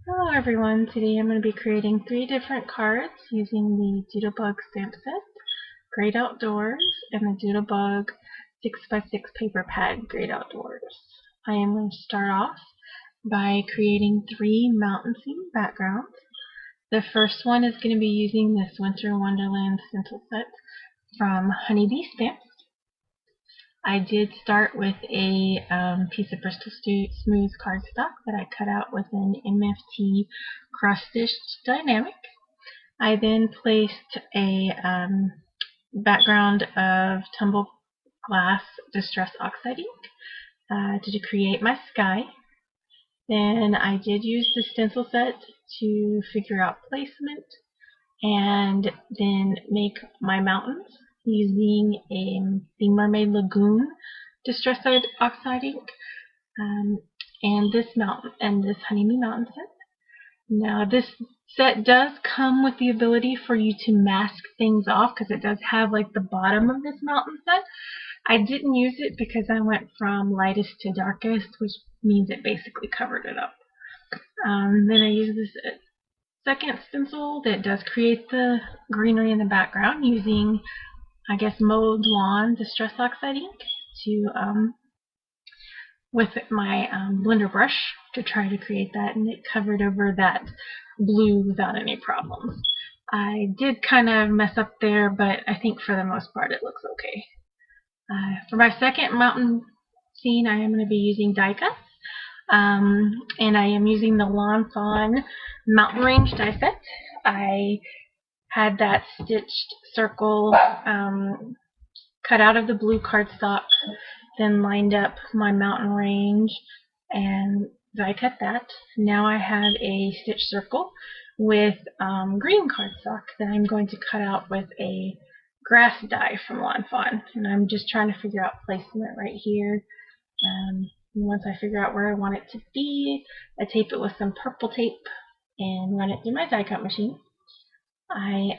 Hello everyone, today I'm going to be creating 3 different cards using the Doodlebug stamp set, Great Outdoors, and the Doodlebug 6x6 paper pad Great Outdoors. I am going to start off by creating 3 mountain scene backgrounds. The first one is going to be using this Winter Wonderland stencil set from Honeybee Stamps. I did start with a piece of Bristol Smooth cardstock that I cut out with an MFT cross-stitched dynamic. I then placed a background of tumbled glass distress oxide ink to create my sky. Then I did use the stencil set to figure out placement and then make my mountains using the Mermaid Lagoon Distress Oxide ink and this Honeybee Mountain set. Now this set does come with the ability for you to mask things off because it does have like the bottom of this mountain set. I didn't use it because I went from lightest to darkest, which means it basically covered it up. Then I used this second stencil that does create the greenery in the background using, I guess, Mowed Lawn Distress Oxide ink to with my blender brush to try to create that, and it covered over that blue without any problems. I did kind of mess up there, but I think for the most part it looks okay. For my second mountain scene, I am going to be using die cuts, and I am using the Lawn Fawn Mountain Range die set. I had that stitched circle cut out of the blue cardstock, then lined up my mountain range and die cut that. Now I have a stitched circle with green cardstock that I'm going to cut out with a grass die from Lawn Fawn, and I'm just trying to figure out placement right here. Once I figure out where I want it to be, I tape it with some purple tape and run it through my die cut machine. I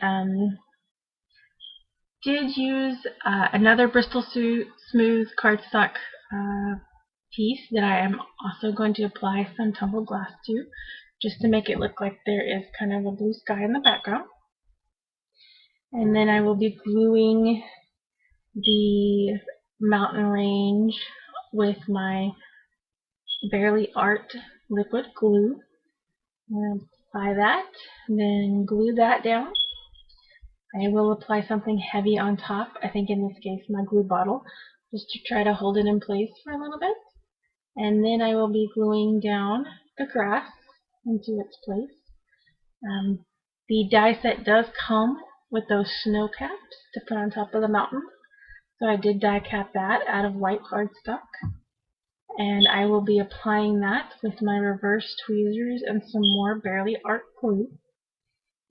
did use another Bristol Smooth cardstock piece that I am also going to apply some tumbled glass to, just to make it look like there is kind of a blue sky in the background. And then I will be gluing the mountain range with my Barely Art liquid glue. I'm going to apply that, then glue that down. I will apply something heavy on top, I think in this case my glue bottle, just to try to hold it in place for a little bit. And then I will be gluing down the grass into its place. The die set does come with those snow caps to put on top of the mountain, so I did die cap that out of white cardstock. And I will be applying that with my reverse tweezers and some more Barely Art glue.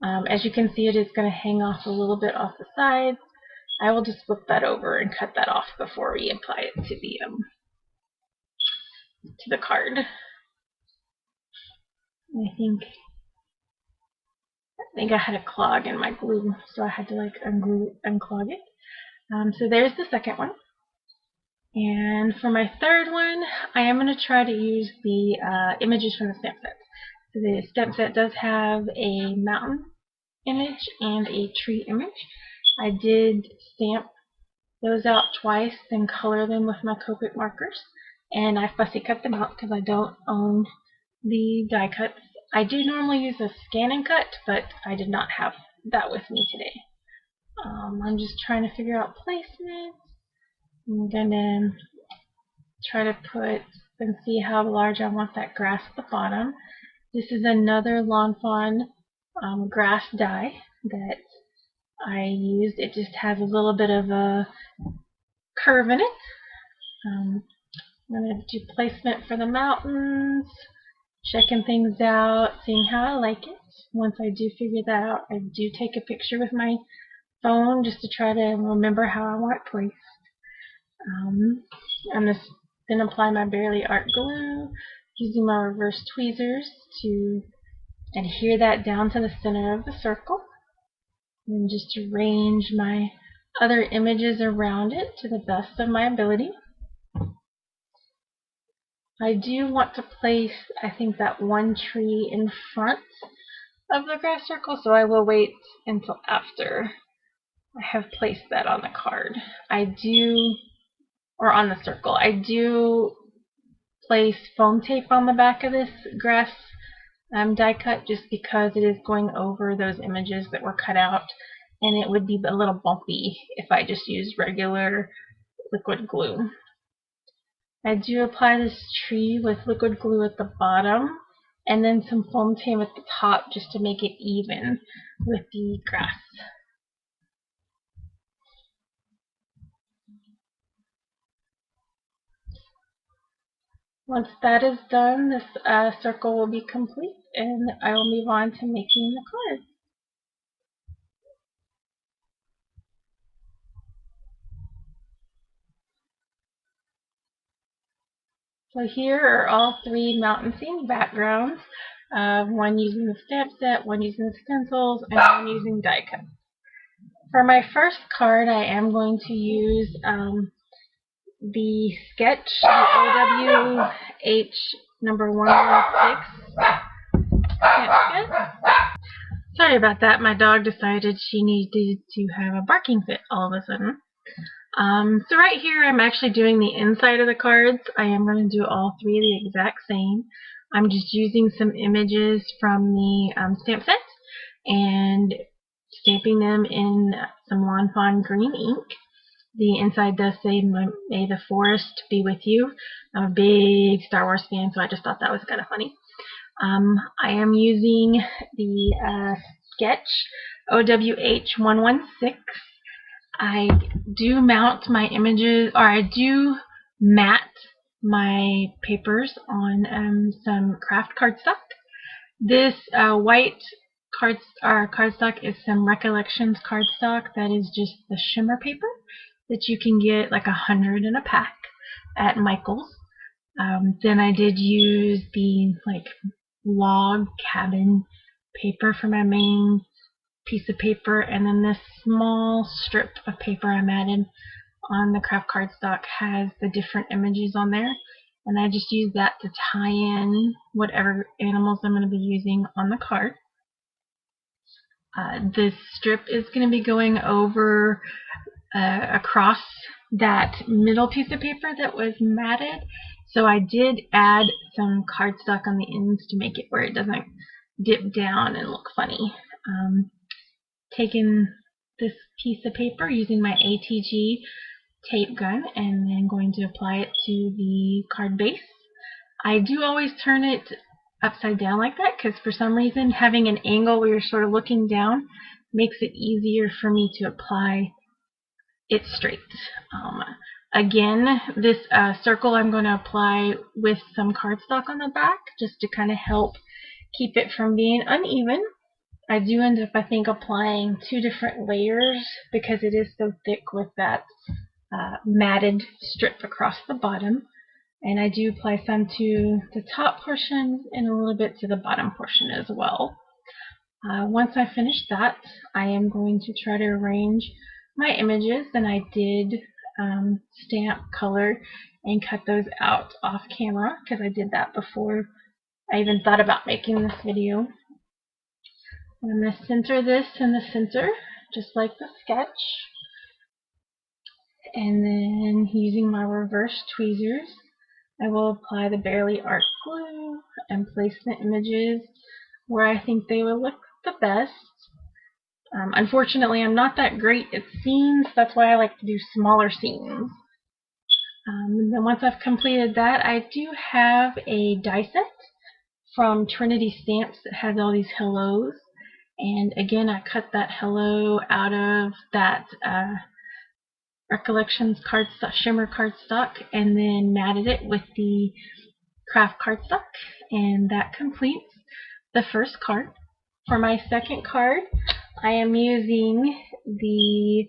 As you can see, it is going to hang off a little bit off the sides. I will just flip that over and cut that off before we apply it to the card. I think I had a clog in my glue, so I had to like unclog it. So there's the second one. And for my third one, I am going to try to use the images from the stamp set. So the stamp set does have a mountain image and a tree image. I did stamp those out twice, then color them with my Copic markers, and I fussy cut them out because I don't own the die cuts. I do normally use a scan and cut, but I did not have that with me today. I'm just trying to figure out placement. I'm gonna try to put and see how large I want that grass at the bottom. This is another Lawn Fawn grass die that I used. It just has a little bit of a curve in it. I'm going to do placement for the mountains, checking things out, seeing how I like it. Once I do figure that out, I do take a picture with my phone just to try to remember how I want it placed. I'm just going to apply my Barely Art glue using my reverse tweezers to adhere that down to the center of the circle, and just arrange my other images around it to the best of my ability. I do want to place, I think, that one tree in front of the grass circle, so I will wait until after I have placed that on the card. Or on the circle. I do place foam tape on the back of this grass die cut just because it is going over those images that were cut out, and it would be a little bumpy if I just used regular liquid glue. I do apply this tree with liquid glue at the bottom and then some foam tape at the top just to make it even with the grass. Once that is done, this circle will be complete, and I will move on to making the card. So here are all three mountain scene backgrounds, one using the stamp set, one using the stencils, and one using die cut. For my first card, I am going to use the sketch, the OWH number 116 stamp set. Sorry about that, my dog decided she needed to have a barking fit all of a sudden. So right here I'm actually doing the inside of the cards. I am going to do all three the exact same. I'm just using some images from the stamp set and stamping them in some Lawn Fawn green ink. The inside does say, "May the forest be with you." I'm a big Star Wars fan, so I just thought that was kind of funny. I am using the sketch OWH 116. I do mount my images, or I do mat my papers on some craft cardstock. This white cardstock is some Recollections cardstock that is just the shimmer paper that you can get like 100 in a pack at Michael's. Then I did use the log cabin paper for my main piece of paper, and then this small strip of paper I added on the craft cardstock has the different images on there, and I just use that to tie in whatever animals I'm going to be using on the card. This strip is going to be going over across that middle piece of paper that was matted, so I did add some cardstock on the ends to make it where it doesn't dip down and look funny. Taking this piece of paper using my ATG tape gun and then going to apply it to the card base. I do always turn it upside down like that because for some reason having an angle where you're sort of looking down makes it easier for me to apply it straight. Again, this circle I'm going to apply with some cardstock on the back just to kind of help keep it from being uneven. I do end up, I think, applying 2 different layers because it is so thick with that matted strip across the bottom. And I do apply some to the top portion and a little bit to the bottom portion as well. Once I finish that, I am going to try to arrange my images, and I did stamp, color, and cut those out off camera because I did that before I even thought about making this video. I'm going to center this in the center, just like the sketch. And then using my reverse tweezers, I will apply the Barely Art glue and place the images where I think they will look the best. Unfortunately, I'm not that great at scenes, that's why I like to do smaller scenes. And then once I've completed that, I do have a die set from Trinity Stamps that has all these hellos. And again, I cut that hello out of that Recollections cardstock, shimmer cardstock, and then matted it with the craft cardstock, and that completes the first card. For my second card, I am using the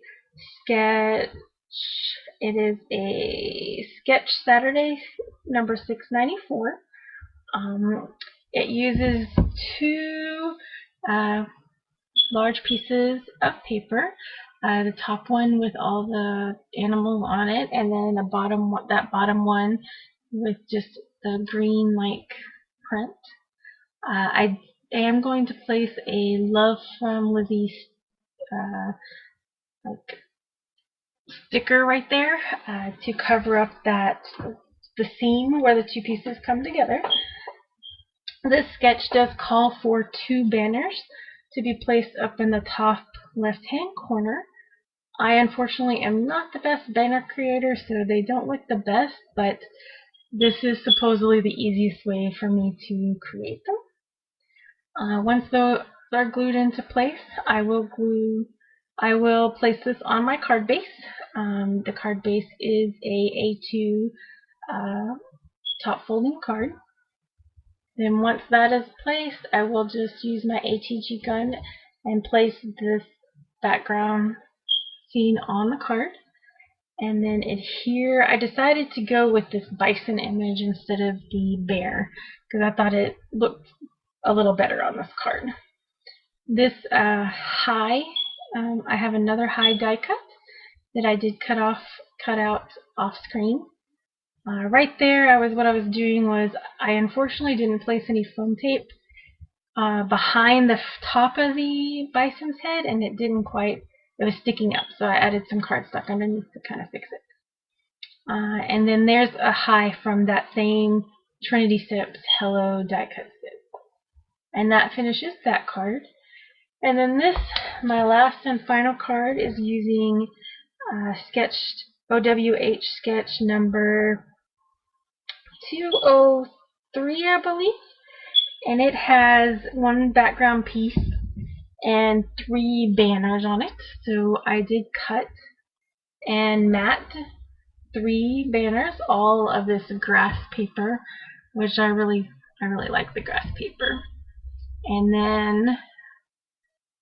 sketch. It is a Sketch Saturday number 694. It uses 2 large pieces of paper. The top one with all the animals on it, and then the bottom one with just the green like print. I am going to place a Love from Lizzie like sticker right there to cover up the seam where the two pieces come together. This sketch does call for two banners to be placed up in the top left-hand corner. I unfortunately am not the best banner creator, so they don't look the best, but this is supposedly the easiest way for me to create them. Once those are glued into place, I will place this on my card base. The card base is a A2 top folding card. Then once that is placed, I will just use my ATG gun and place this background scene on the card. And then adhere. I decided to go with this bison image instead of the bear because I thought it looked a little better on this card. This high, I have another high die cut that I did cut out off screen. Right there, what I was doing was I unfortunately didn't place any foam tape behind the top of the bison's head, and it was sticking up, so I added some cardstock underneath to kind of fix it. And then there's a high from that same Trinity Steps Hello die cut stitch. And that finishes that card. And then my last and final card, is using OWH sketch number 203, I believe. And it has one background piece and 3 banners on it. So I did cut and mat 3 banners, all of this grass paper, which I really like the grass paper. And then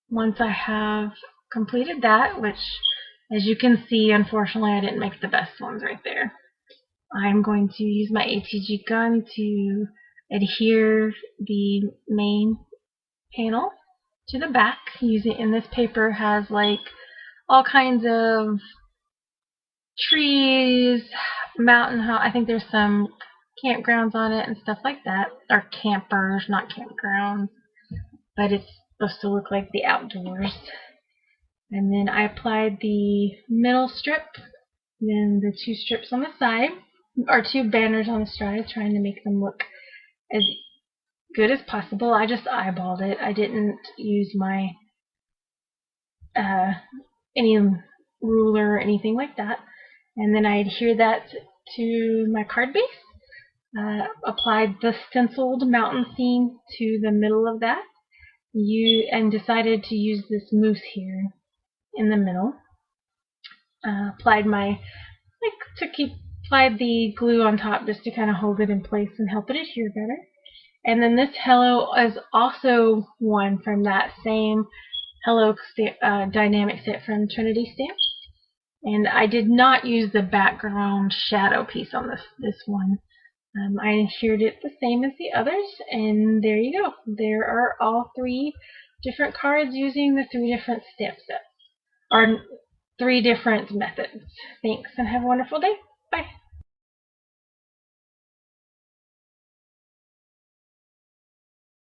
once I have completed that, which as you can see, unfortunately I didn't make the best ones right there, I'm going to use my ATG gun to adhere the main panel to the back. And this paper has like all kinds of trees, I think there's some campgrounds on it and stuff like that, or campers, not campgrounds, but it's supposed to look like the outdoors. And then I applied the middle strip, then the 2 strips on the side, or 2 banners on the side, trying to make them look as good as possible. I just eyeballed it. I didn't use my any ruler or anything like that. And then I adhered that to my card base. Applied the stenciled mountain scene to the middle of that. And decided to use this moose here in the middle. Applied the glue on top just to kind of hold it in place and help it adhere better. And then this hello is also one from that same Hello dynamic set from Trinity Stamps. And I did not use the background shadow piece on this one. I adhered it the same as the others, and there you go. There are all 3 different cards using the 3 different stamp sets, or 3 different methods. Thanks, and have a wonderful day. Bye.